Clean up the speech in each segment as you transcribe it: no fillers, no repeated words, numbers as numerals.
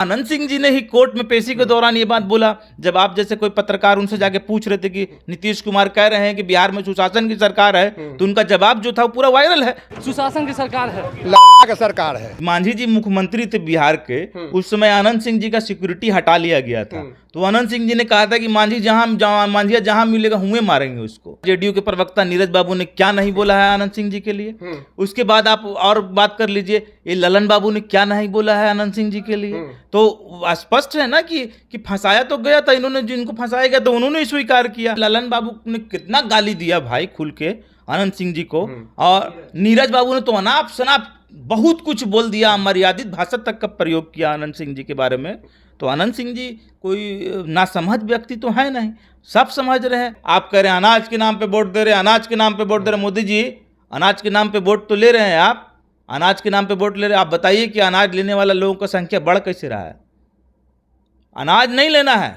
आनंद सिंह जी ने ही कोर्ट में पेशी के दौरान ये बात बोला, जब आप जैसे कोई पत्रकार उनसे जाके पूछ रहे थे कि नीतीश कुमार कह रहे हैं कि बिहार में सुशासन की सरकार है, तो उनका जवाब जो था वो पूरा वायरल है। सुशासन की सरकार है, लड़का का सरकार है। मांझी जी मुख्यमंत्री थे बिहार के, उस समय आनंद सिंह जी का सिक्योरिटी हटा लिया गया था, तो आनंद सिंह जी ने कहा था कि मांझिया जहां मिलेगा हुए मारेंगे उसको। जेडीयू के प्रवक्ता नीरज बाबू ने क्या नहीं बोला है आनंद सिंह जी के लिए। उसके बाद आप और बात कर लीजिए, ये ललन बाबू ने क्या नहीं बोला है आनंद सिंह जी के लिए। तो स्पष्ट है ना कि फंसाया तो गया था इन्होंने, जिनको फंसाया गया तो उन्होंने स्वीकार किया। ललन बाबू ने कितना गाली दिया भाई खुल के आनंद सिंह जी को, और नीरज बाबू ने तो अनाप शनाप बहुत कुछ बोल दिया, मर्यादित भाषा तक का प्रयोग किया आनंद सिंह जी के बारे में। तो आनंद सिंह जी कोई नासमझ व्यक्ति तो है नहीं, सब समझ रहे हैं। आप कह रहे हैं अनाज के नाम पे वोट दे रहे हैं, अनाज के नाम पे वोट दे रहे हैं। मोदी जी अनाज के नाम पे वोट तो ले रहे हैं, आप अनाज के नाम पे वोट ले रहे हैं। आप बताइए कि अनाज लेने वाला लोगों का संख्या बढ़ कैसे रहा है। अनाज नहीं लेना है,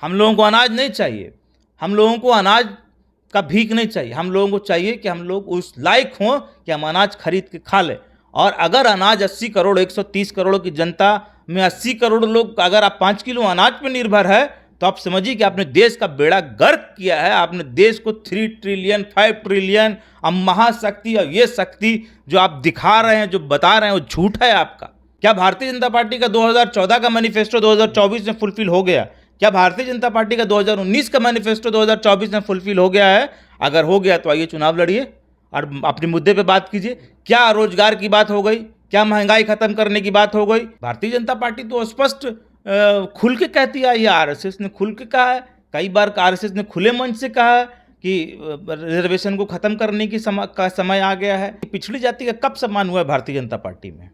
हम लोगों को अनाज नहीं चाहिए, हम लोगों को अनाज का भीख नहीं चाहिए। हम लोगों को चाहिए कि हम लोग उस लायक हों कि हम अनाज खरीद के खा लें। और अगर अनाज 80 करोड़ 130 करोड़ की जनता में 80 करोड़ लोग, अगर आप 5 किलो अनाज पर निर्भर है, तो आप समझिए कि आपने देश का बेड़ा गर्क किया है। आपने देश को 3 ट्रिलियन 5 ट्रिलियन अब महाशक्ति और ये शक्ति जो आप दिखा रहे हैं, जो बता रहे हैं, वो झूठ है आपका। क्या भारतीय जनता पार्टी का 2014 का मैनिफेस्टो 2024 में फुलफिल हो गया? क्या भारतीय जनता पार्टी का 2019 का मैनिफेस्टो 2024 में फुलफिल हो गया है? अगर हो गया तो आइए चुनाव लड़िए और अपने मुद्दे पे बात कीजिए। क्या रोजगार की बात हो गई? क्या महंगाई खत्म करने की बात हो गई? भारतीय जनता पार्टी तो स्पष्ट खुल के कहती है, ये आरएसएस ने खुल के कहा है, कई बार आरएसएस ने खुले मंच से कहा है कि रिजर्वेशन को खत्म करने की समय आ गया है। पिछड़ी जाति का कब सम्मान हुआ है भारतीय जनता पार्टी में?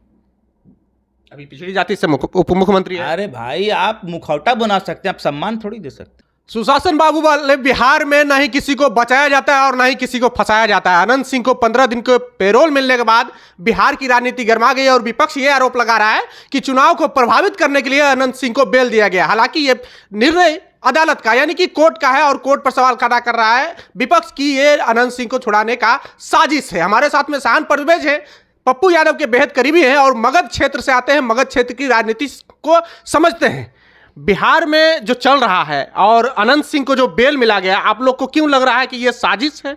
अभी पिछड़ी जाति से उप मुख्यमंत्री है। अरे भाई, आप मुखौटा बना सकते हैं, आप सम्मान थोड़ी दे सकते। सुशासन बाबू वाले बिहार में न ही किसी को बचाया जाता है और न ही किसी को फंसाया जाता है। अनंत सिंह को 15 दिन के पेरोल मिलने के बाद बिहार की राजनीति गर्मा गई और विपक्ष ये आरोप लगा रहा है कि चुनाव को प्रभावित करने के लिए अनंत सिंह को बेल दिया गया। हालांकि ये निर्णय अदालत का यानी कि कोर्ट का है और कोर्ट पर सवाल खड़ा कर रहा है विपक्ष की ये अनंत सिंह को छुड़ाने का साजिश है। हमारे साथ में शान परवेज है, पप्पू यादव के बेहद करीबी हैं और मगध क्षेत्र से आते हैं, मगध क्षेत्र की राजनीति को समझते हैं। बिहार में जो चल रहा है और अनंत सिंह को जो बेल मिला गया, आप लोग को क्यों लग रहा है कि यह साजिश है?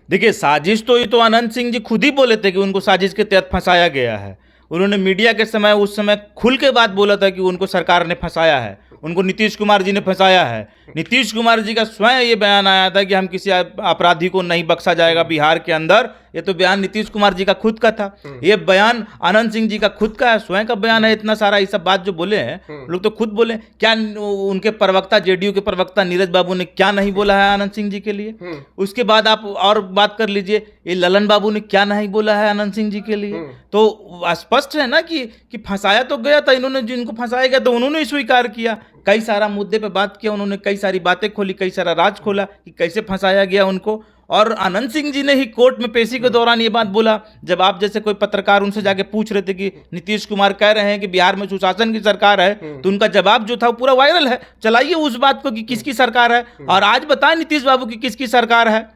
देखिए, साजिश तो ये तो अनंत सिंह जी खुद ही बोले थे कि उनको साजिश के तहत फंसाया गया है। उन्होंने मीडिया के समय उस समय खुल के बात बोला था कि उनको सरकार ने फंसाया है, उनको नीतीश कुमार जी ने फंसाया है। नीतीश कुमार जी का स्वयं ये बयान आया था कि हम किसी अपराधी को नहीं बख्शा जाएगा बिहार के अंदर। ये तो बयान नीतीश कुमार जी का खुद का था, ये बयान आनंद सिंह जी का खुद का है, स्वयं का बयान है। इतना सारा ये सब बात जो बोले हैं लोग तो खुद बोले। क्या उनके प्रवक्ता, जेडीयू के प्रवक्ता नीरज बाबू ने क्या नहीं बोला है आनंद सिंह जी के लिए? उसके बाद आप और बात कर लीजिए, ये ललन बाबू ने क्या नहीं बोला है आनंद सिंह जी के लिए। तो स्पष्ट है ना कि फंसाया तो गया था इन्होंने, जिनको फंसाया गया तो उन्होंने स्वीकार किया। कई सारा मुद्दे पे बात किया उन्होंने, कई सारी बातें खोली, कई सारा राज खोला कि कैसे फंसाया गया उनको। और आनंद सिंह जी ने ही कोर्ट में पेशी के दौरान ये बात बोला, जब आप जैसे कोई पत्रकार उनसे जाके पूछ रहे थे कि नीतीश कुमार कह रहे हैं कि बिहार में सुशासन की सरकार है, तो उनका जवाब जो था वो पूरा वायरल है। चलाइए उस बात को कि किसकी सरकार है, और आज बताएं नीतीश बाबू की किसकी सरकार है।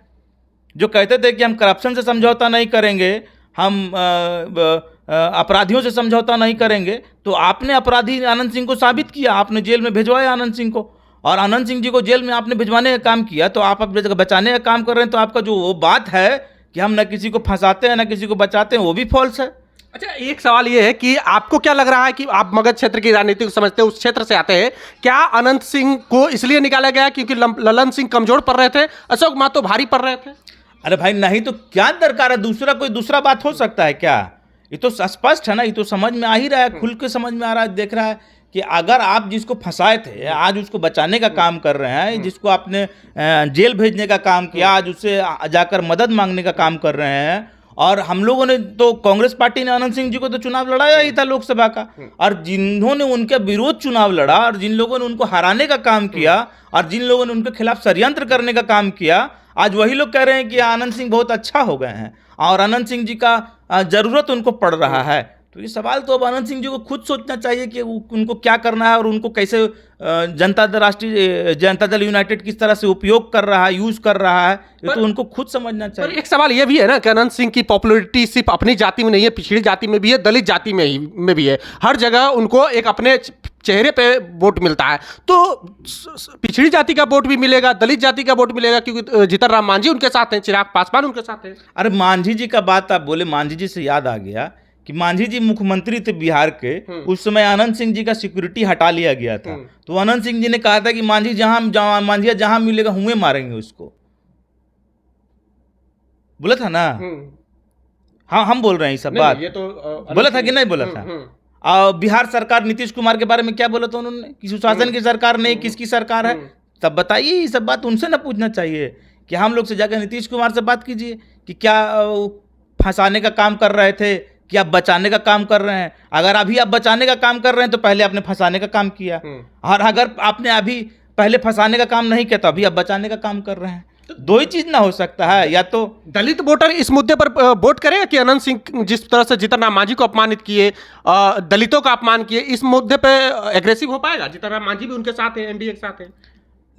जो कहते थे कि हम करप्शन से समझौता नहीं करेंगे, हम अपराधियों से समझौता नहीं करेंगे, तो आपने अपराधी आनंद सिंह को साबित किया, आपने जेल में भिजवाया आनंद सिंह को, और आनंद सिंह जी को जेल में आपने भिजवाने का काम किया। तो आप अब बचाने का काम कर रहे हैं, तो आपका जो वो बात है कि हम न किसी को फंसाते हैं न किसी को बचाते हैं, वो भी फॉल्स है। अच्छा, एक सवाल ये है कि आपको क्या लग रहा है कि आप मगध क्षेत्र की राजनीति को समझते हैं, उस क्षेत्र से आते हैं, क्या अनंत सिंह को इसलिए निकाला गया क्योंकि ललन सिंह कमजोर पड़ रहे थे, अशोक महतो भारी पड़ रहे थे? अरे भाई नहीं तो क्या दरकार है, दूसरा बात हो सकता है क्या? ये तो स्पष्ट है ना, ये तो समझ में आ ही रहा है, खुल के समझ में आ रहा है, देख रहा है कि अगर आप जिसको फंसाए थे आज उसको बचाने का काम कर रहे हैं, जिसको आपने जेल भेजने का काम किया आज उससे जाकर मदद मांगने का काम कर रहे हैं। और हम लोगों ने तो, कांग्रेस पार्टी ने आनंद सिंह जी को तो चुनाव लड़ाया ही था लोकसभा का, और जिन्होंने उनके विरोध चुनाव लड़ा और जिन लोगों ने उनको हराने का काम किया और जिन लोगों ने उनके खिलाफ षड्यंत्र करने का काम किया, आज वही लोग कह रहे हैं कि आनंद सिंह बहुत अच्छा हो गए हैं और आनंद सिंह जी का जरूरत उनको पड़ रहा है। तो ये सवाल तो अब आनंद सिंह जी को खुद सोचना चाहिए कि उनको क्या करना है और उनको कैसे जनता दल यूनाइटेड किस तरह से उपयोग कर रहा है, यूज कर रहा है, ये तो उनको खुद समझना पर चाहिए। एक सवाल ये भी है ना कि अनंत सिंह की पॉपुलैरिटी सिर्फ अपनी जाति में नहीं है, पिछड़ी जाति में भी है, दलित जाति में भी है। हर जगह उनको एक अपने चेहरे पे वोट मिलता है, तो पिछड़ी जाति का वोट भी मिलेगा, दलित जाति का वोट मिलेगा, क्योंकि जीतन राम मांझी उनके साथ हैं, चिराग पासवान उनके साथ हैं। अरे मांझी जी का बात आप बोले, मांझी जी से याद आ गया कि मांझी जी मुख्यमंत्री थे बिहार के, उस समय आनंद सिंह जी का सिक्योरिटी हटा लिया गया था। तो आनंद सिंह जी ने कहा था कि मांझी जहां मिलेगा हुए मारेंगे उसको, बोला था ना। हाँ, हम बोल रहे हैं ये सब बात, ये तो बोला था कि नहीं बोला था। बिहार सरकार नीतीश कुमार के बारे में क्या बोला था उन्होंने कि सुशासन की सरकार नहीं, किसकी सरकार है? तब बताइए, ये सब बात उनसे ना पूछना चाहिए कि हम लोग से जाकर नीतीश कुमार से बात कीजिए कि क्या फंसाने का काम कर रहे थे कि आप बचाने का काम कर रहे हैं। अगर अभी आप बचाने का काम कर रहे हैं तो पहले आपने फंसाने का काम किया, और अगर आपने अभी पहले फंसाने का काम नहीं किया तो अभी आप बचाने का काम कर रहे हैं। दो ही चीज ना हो सकता है, या तो दलित वोटर इस मुद्दे पर वोट करेगा कि अनंत सिंह जिस तरह से जीतन राम मांझी को अपमानित किए, दलितों का अपमान किए, इस मुद्दे पे एग्रेसिव हो पाएगा? जीतन राम मांझी भी उनके साथ है, एनडीए के साथ है।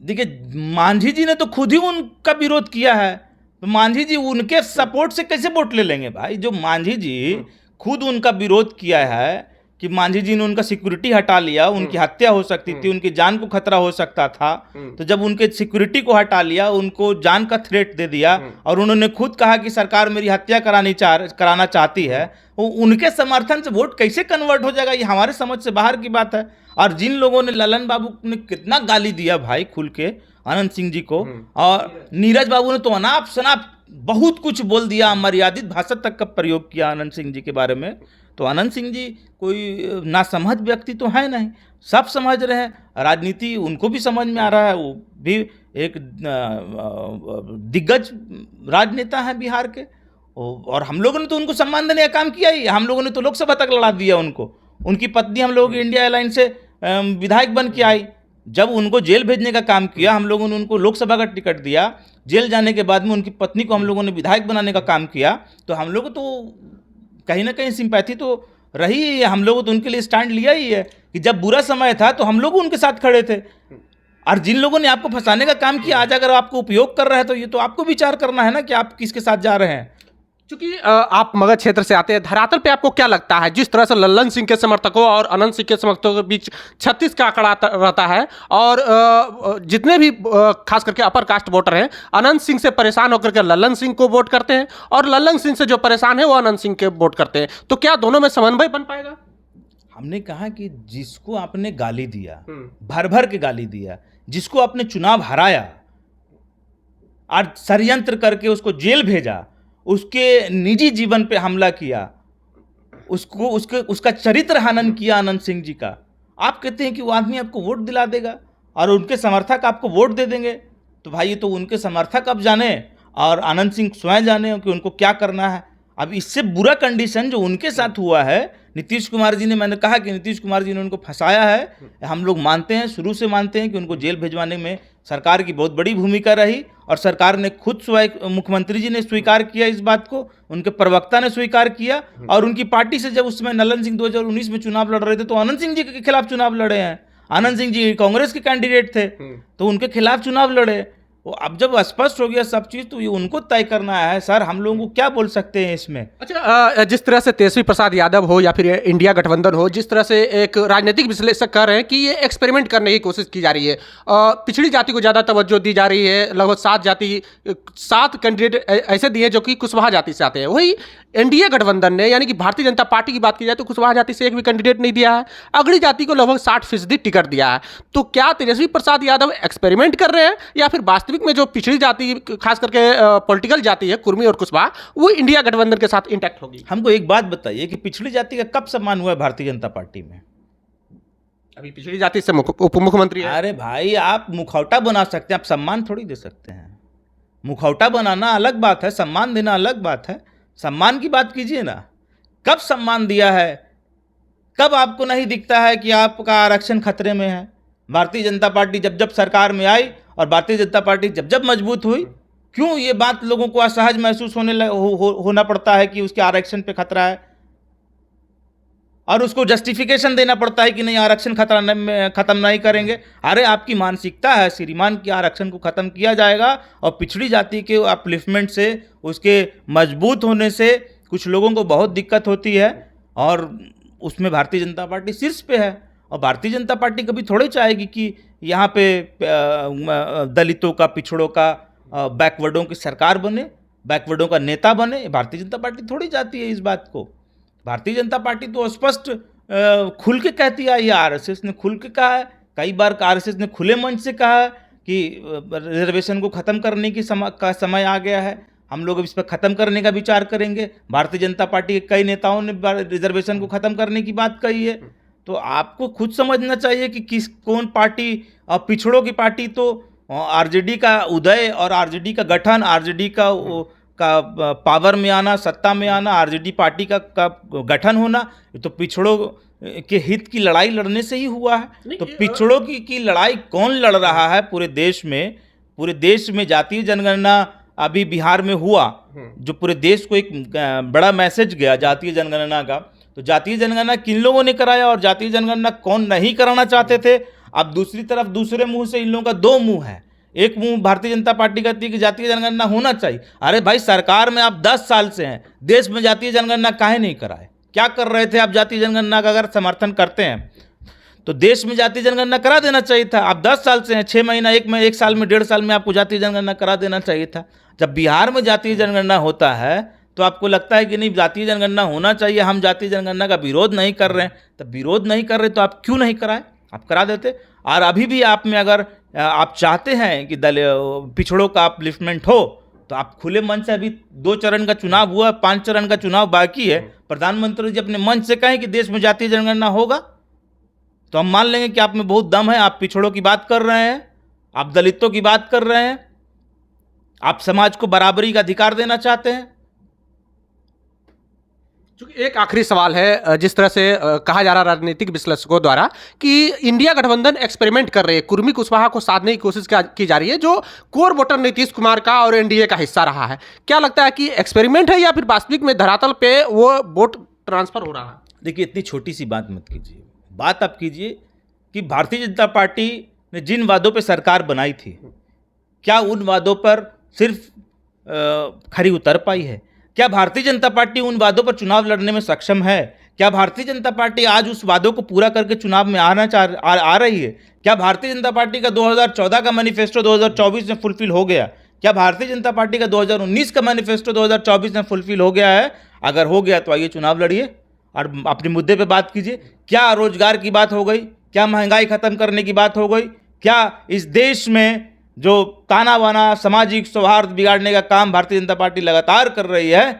देखिए, मांझी जी ने तो खुद ही उनका विरोध किया है, तो मांझी जी उनके सपोर्ट से कैसे वोट ले लेंगे भाई? जो मांझी जी खुद उनका विरोध किया है कि मांझी जी ने उनका सिक्योरिटी हटा लिया, उनकी हत्या हो सकती थी, उनकी जान को खतरा हो सकता था, तो जब उनके सिक्योरिटी को हटा लिया, उनको जान का थ्रेट दे दिया, और उन्होंने खुद कहा कि सरकार मेरी हत्या कराना चाहती है, वो उनके समर्थन से वोट कैसे कन्वर्ट हो जाएगा? ये हमारे समझ से बाहर की बात है। और जिन लोगों ने ललन बाबू ने कितना गाली दिया भाई खुल के आनंद सिंह जी को, और नीरज बाबू ने तो अनाप शनाप बहुत कुछ बोल दिया, अमर्यादित भाषा तक का प्रयोग किया आनंद सिंह जी के बारे में। तो आनंद सिंह जी कोई नासमझ व्यक्ति तो है नहीं, सब समझ रहे हैं, राजनीति उनको भी समझ में आ रहा है, वो भी एक दिग्गज राजनेता हैं बिहार के, और हम लोगों ने तो उनको सम्मान देने का काम किया ही। हम लोगों ने तो लोकसभा तक लड़ा दिया उनको। उनकी पत्नी हम लोगों की इंडिया अलायंस से विधायक बन के आई। जब उनको जेल भेजने का काम किया, हम लोगों ने उनको लोकसभा का टिकट दिया। जेल जाने के बाद में उनकी पत्नी को हम लोगों ने विधायक बनाने का काम किया। तो हम लोग तो कहीं ना कहीं सिंपैथी तो रही है, हम लोगों तो उनके लिए स्टैंड लिया ही है कि जब बुरा समय था तो हम लोग उनके साथ खड़े थे। और जिन लोगों ने आपको फंसाने का काम किया, आज अगर आपको उपयोग कर रहे हैं तो ये तो आपको विचार करना है ना कि आप किसके साथ जा रहे हैं। क्योंकि आप मगध क्षेत्र से आते हैं, धरातल पे आपको क्या लगता है, जिस तरह से लल्लन सिंह के समर्थकों और अनंत सिंह के समर्थकों के बीच 36 का आंकड़ा रहता है, और जितने भी खास करके अपर कास्ट वोटर हैं, अनंत सिंह से परेशान होकर के लल्लन सिंह को वोट करते हैं, और लल्लन सिंह से जो परेशान है वो अनंत सिंह के वोट करते हैं, तो क्या दोनों में समन्वय बन पाएगा? हमने कहा कि जिसको आपने गाली दिया, भर भर के गाली दिया, जिसको आपने चुनाव हराया और षड्यंत्र करके उसको जेल भेजा, उसके निजी जीवन पे हमला किया, उसका चरित्र हनन किया आनंद सिंह जी का, आप कहते हैं कि वो आदमी आपको वोट दिला देगा और उनके समर्थक आपको वोट दे देंगे? तो भाई ये तो उनके समर्थक अब जाने और आनंद सिंह स्वयं जाने कि उनको क्या करना है। अब इससे बुरा कंडीशन जो उनके साथ हुआ है, नीतीश कुमार जी ने, मैंने कहा कि नीतीश कुमार जी ने उनको फंसाया है। हम लोग मानते हैं, शुरू से मानते हैं कि उनको जेल भिजवाने में सरकार की बहुत बड़ी भूमिका रही, और सरकार ने खुद मुख्यमंत्री जी ने स्वीकार किया इस बात को, उनके प्रवक्ता ने स्वीकार किया। और उनकी पार्टी से जब उस समय ललन सिंह 2019 में चुनाव लड़ रहे थे तो आनंद सिंह जी के खिलाफ चुनाव लड़े हैं। आनंद सिंह जी कांग्रेस के कैंडिडेट थे, तो उनके खिलाफ चुनाव लड़े। वो अब जब स्पष्ट हो गया सब चीज, तो ये उनको तय करना है। सर, हम लोगों को क्या बोल सकते हैं इसमें? अच्छा, जिस तरह से तेजस्वी प्रसाद यादव हो या फिर इंडिया गठबंधन हो, जिस तरह से एक राजनीतिक विश्लेषक कह रहे हैं कि ये एक्सपेरिमेंट करने की कोशिश की जा रही है, पिछड़ी जाति को ज़्यादा तवज्जो दी जा रही है, लगभग 7 कैंडिडेट ऐसे दिए जो कि कुशवाहा जाति से आते हैं। वही एनडीए गठबंधन ने, यानी कि भारतीय जनता पार्टी की बात की जाए तो कुशवाहा जाति से एक भी कैंडिडेट नहीं दिया है, अगड़ी जाति को लगभग 60% टिकट दिया है। तो क्या तेजस्वी प्रसाद यादव एक्सपेरिमेंट कर रहे हैं, या फिर वास्तविक में जो पिछड़ी जाति, खास करके पॉलिटिकल जाति है, कुर्मी और कुशवाहा, वो इंडिया गठबंधन के साथ इंटैक्ट होगी? हमको एक बात बताइए कि पिछड़ी जाति का कब सम्मान हुआ है भारतीय जनता पार्टी में? अभी पिछड़ी जाति से उप मुख्यमंत्री है। अरे भाई, आप मुखौटा बना सकते हैं, आप सम्मान थोड़ी दे सकते हैं। मुखौटा बनाना अलग बात है, सम्मान देना अलग बात है। सम्मान की बात कीजिए ना, कब सम्मान दिया है? कब आपको नहीं दिखता है कि आपका आरक्षण खतरे में है? भारतीय जनता पार्टी जब जब सरकार में आई और भारतीय जनता पार्टी जब जब मजबूत हुई, क्यों ये बात लोगों को असहज महसूस होना पड़ता है कि उसके आरक्षण पे खतरा है? और उसको जस्टिफिकेशन देना पड़ता है कि नहीं आरक्षण खत्म नहीं करेंगे। अरे आपकी मानसिकता है श्रीमान कि आरक्षण को खत्म किया जाएगा और पिछड़ी जाति के अपलिफ्टमेंट से, उसके मजबूत होने से कुछ लोगों को बहुत दिक्कत होती है और उसमें भारतीय जनता पार्टी शीर्ष पे है। और भारतीय जनता पार्टी कभी थोड़ी चाहेगी कि यहाँ पे दलितों का, पिछड़ों का, बैकवर्डों की सरकार बने, बैकवर्डों का नेता बने। भारतीय जनता पार्टी थोड़ी चाहती है इस बात को। भारतीय जनता पार्टी तो स्पष्ट खुल के कहती है, ये आरएसएस ने खुल के कहा है, कई बार आरएसएस ने खुले मंच से कहा है कि रिजर्वेशन को ख़त्म करने की समय आ गया है, हम लोग इस पर ख़त्म करने का विचार करेंगे। भारतीय जनता पार्टी के कई नेताओं ने रिजर्वेशन को ख़त्म करने की बात कही है। तो आपको खुद समझना चाहिए कि कौन पार्टी, और पिछड़ों की पार्टी तो आरजेडी का उदय और आरजेडी का गठन, आरजेडी का पावर में आना, सत्ता में आना, आरजेडी पार्टी का गठन होना, ये तो पिछड़ों के हित की लड़ाई लड़ने से ही हुआ है। तो पिछड़ों की लड़ाई कौन लड़ रहा है पूरे देश में? पूरे देश में जातीय जनगणना अभी बिहार में हुआ, जो पूरे देश को एक बड़ा मैसेज गया जातीय जनगणना का। तो जातीय जनगणना किन लोगों ने कराया और जातीय जनगणना कौन नहीं कराना चाहते थे? अब दूसरी तरफ दूसरे मुंह से इन लोगों का दो मुंह है। एक मुंह भारतीय जनता पार्टी कहती है कि जातीय जनगणना होना चाहिए। अरे भाई, सरकार में आप 10 साल से हैं, देश में जातीय जनगणना काहे नहीं कराए? क्या कर रहे थे आप जातीय जनगणना का? अगर समर्थन करते हैं तो देश में जातीय जनगणना करा देना चाहिए था। आप 10 साल से हैं, 6 महीना, 1 साल में, 1.5 साल में आपको जातीय जनगणना करा देना चाहिए था। जब बिहार में जातीय जनगणना होता है तो आपको लगता है कि नहीं जातीय जनगणना होना चाहिए, हम जातीय जनगणना का विरोध नहीं कर रहे हैं। तब विरोध नहीं कर रहे तो आप क्यों नहीं कराए? आप करा देते। और अभी भी आप में अगर आप चाहते हैं कि पिछड़ों का अपलिफ्टमेंट हो तो आप खुले मन से, अभी 2 चरण का चुनाव हुआ, 5 चरण का चुनाव बाकी है, प्रधानमंत्री जी अपने मन से कहें कि देश में जातीय जनगणना होगा तो हम मान लेंगे कि आप में बहुत दम है। आप पिछड़ों की बात कर रहे हैं, आप दलितों की बात कर रहे हैं, आप समाज को बराबरी का अधिकार देना चाहते हैं। चूंकि एक आखिरी सवाल है, जिस तरह से कहा जा रहा राजनीतिक विश्लेषकों द्वारा कि इंडिया गठबंधन एक्सपेरिमेंट कर रही है, कुर्मी कुशवाहा को साधने की कोशिश की जा रही है, जो कोर वोटर नीतीश कुमार का और एनडीए का हिस्सा रहा है। क्या लगता है कि एक्सपेरिमेंट है या फिर वास्तविक में धरातल पे वो वोट ट्रांसफर हो रहा है? देखिए, इतनी छोटी सी बात मत कीजिए। बात आप कीजिए कि भारतीय जनता पार्टी ने जिन वादों पे सरकार बनाई थी, क्या उन वादों पर सिर्फ खरी उतर पाई है? क्या भारतीय जनता पार्टी उन वादों पर चुनाव लड़ने में सक्षम है? क्या भारतीय जनता पार्टी आज उस वादों को पूरा करके चुनाव में आ रही है? क्या भारतीय जनता पार्टी का 2014 का मैनिफेस्टो 2024 में फुलफिल हो गया? क्या भारतीय जनता पार्टी का 2019 का मैनिफेस्टो 2024 में फुलफिल हो गया है? अगर हो गया तो आइए चुनाव लड़िए और अपने मुद्दे पे बात कीजिए। क्या रोजगार की बात हो गई? क्या महंगाई खत्म करने की बात हो गई? क्या इस देश में जो ताना बाना, सामाजिक सौहार्द बिगाड़ने का काम भारतीय जनता पार्टी लगातार कर रही है,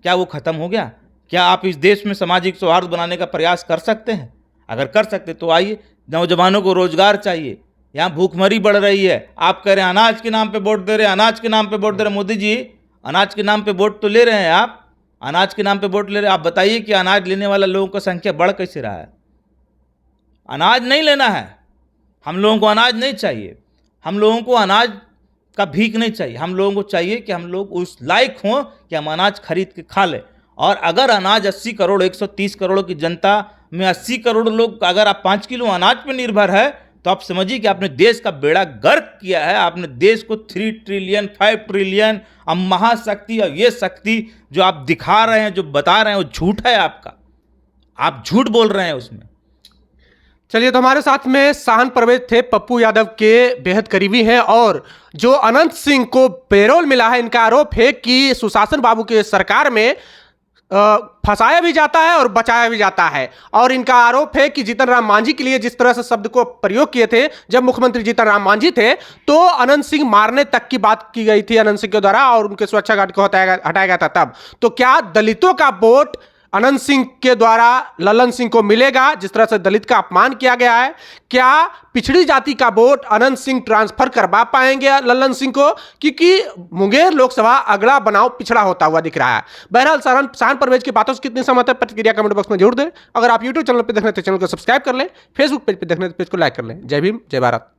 क्या वो खत्म हो गया? क्या आप इस देश में सामाजिक सौहार्द बनाने का प्रयास कर सकते हैं? अगर कर सकते तो आइए। नौजवानों को रोजगार चाहिए, यहाँ भूखमरी बढ़ रही है। आप कह रहे हैं अनाज के नाम पे वोट दे रहे हैं, अनाज के नाम पे वोट दे रहे हैं। मोदी जी, अनाज के नाम पे वोट तो ले रहे हैं आप, अनाज के नाम पे वोट ले रहे हैं। आप बताइए कि अनाज लेने वाला लोगों का संख्या बढ़ कैसे रहा है? अनाज नहीं लेना है, हम लोगों को अनाज नहीं चाहिए, हम लोगों को अनाज का भीख नहीं चाहिए। हम लोगों को चाहिए कि हम लोग उस लायक हों कि हम अनाज खरीद के खा लें। और अगर अनाज 80 करोड़ 130 करोड़ की जनता में 80 करोड़ लोग, अगर आप 5 किलो अनाज पर निर्भर है तो आप समझिए कि आपने देश का बेड़ा गर्क किया है। आपने देश को 3 ट्रिलियन 5 ट्रिलियन अब महाशक्ति और ये शक्ति जो आप दिखा रहे हैं, जो बता रहे हैं, वो झूठ है आपका। आप झूठ बोल रहे हैं उसमें। चलिए, तो हमारे साथ में साहन परवेज थे, पप्पू यादव के बेहद करीबी हैं और जो अनंत सिंह को पेरोल मिला है, इनका आरोप है कि सुशासन बाबू के सरकार में फंसाया भी जाता है और बचाया भी जाता है। और इनका आरोप है कि जीतन राम मांझी के लिए जिस तरह से शब्द को प्रयोग किए थे जब मुख्यमंत्री जीतन राम मांझी थे, तो अनंत सिंह मारने तक की बात की गई थी अनंत सिंह के द्वारा और उनके सुरक्षा गार्ड को हटाया गया था तब। तो क्या दलितों का वोट अनंत सिंह के द्वारा ललन सिंह को मिलेगा, जिस तरह से दलित का अपमान किया गया है? क्या पिछड़ी जाति का वोट अनंत सिंह ट्रांसफर करवा पाएंगे ललन सिंह को? क्योंकि मुंगेर लोकसभा अगला बनाव पिछड़ा होता हुआ दिख रहा है। बहरहाल साहन परवेज की बातों से कितनी सहमत है, प्रतिक्रिया कमेंट बॉक्स में जरूर दें। अगर आप यूट्यूब चैनल पर देख रहे हैं तो चैनल को सब्सक्राइब कर लें, फेसबुक पेज पर देख रहे हैं तो पेज को लाइक कर लें। जय भीम, जय भारत।